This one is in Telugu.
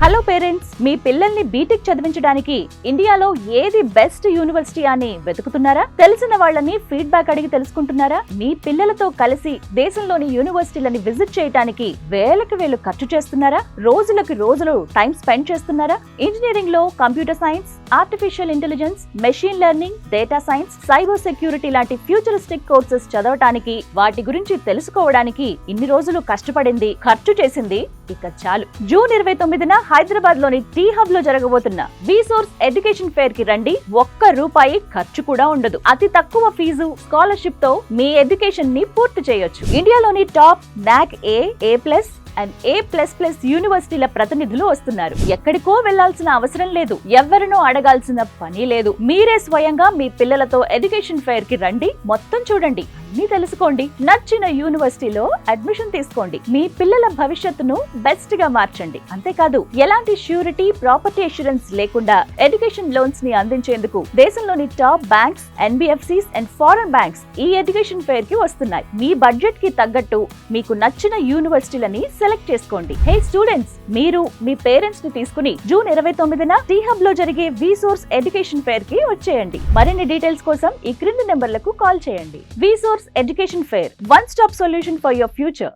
హలో పేరెంట్స్, మీ పిల్లల్ని బీటెక్ చదివించడానికి ఇండియాలో ఏది బెస్ట్ యూనివర్సిటీ అని వెతుకుతున్నారా? తెలిసిన వాళ్ళని ఫీడ్బ్యాక్ అడిగి తెలుసుకుంటున్నారా? మీ పిల్లలతో కలిసి దేశంలోని యూనివర్సిటీలని విజిట్ చేయడానికి వేలకు వేలు ఖర్చు చేస్తున్నారా? రోజులకు రోజులు టైం స్పెండ్ చేస్తున్నారా? ఇంజనీరింగ్ లో computer science, artificial intelligence, machine learning, data science, cyber security లాంటి ఫ్యూచరిస్టిక్ కోర్సెస్ చదవటానికి, వాటి గురించి తెలుసుకోవడానికి ఇన్ని రోజులు కష్టపడింది, ఖర్చు చేసింది ఇక చాలు. జూన్ 29న హైదరాబాద్ లోని టీ హబ్ లో జరగబోతున్న విసోర్స్ ఎడ్యుకేషన్ ఫెయిర్ కి రండి. ₹1 ఖర్చు కూడా ఉండదు. అతి తక్కువ ఫీజు, స్కాలర్షిప్ తో మీ ఎడ్యుకేషన్ ని పూర్తి చేయొచ్చు. ఇండియాలోని top NAC A+, and A++ యూనివర్సిటీల ప్రతినిధులు వస్తున్నారు. ఎక్కడికో వెళ్లాల్సిన అవసరం లేదు, ఎవరినో అడగాల్సిన పని లేదు. మీరే స్వయంగా మీ పిల్లలతో ఎడ్యుకేషన్ ఫెయిర్ కి రండి, మొత్తం చూడండి, అన్ని తెలుసుకోండి. నచ్చిన యూనివర్సిటీలో అడ్మిషన్ తీసుకోండి. మీ పిల్లల భవిష్యత్తును బెస్ట్ గా మార్చండి. అంతేకాదు, ఎలాంటి ష్యూరిటీ, ప్రాపర్టీ అష్యూరెన్స్ లేకుండా ఎడ్యుకేషన్ లోన్స్ ని అందించేందుకు దేశంలోని top banks, NBFCs and foreign banks ఈ ఎడ్యుకేషన్ ఫెయిర్ కి వస్తున్నాయి. మీ బడ్జెట్ కి తగ్గట్టు మీకు నచ్చిన యూనివర్సిటీలని సెలెక్ట్ చేసుకోండి. హే స్టూడెంట్స్, మీరు మీ పేరెంట్స్ ని తీసుకుని జూన్ 29న టీ హబ్ లో జరిగే విసోర్స్ ఎడ్యుకేషన్ ఫెయిర్ కి వచ్చేయండి. మరిన్ని డీటెయిల్స్ కోసం ఈ క్రింది నెంబర్లకు కాల్ చేయండి. Vsource education fair, one stop solution for your future.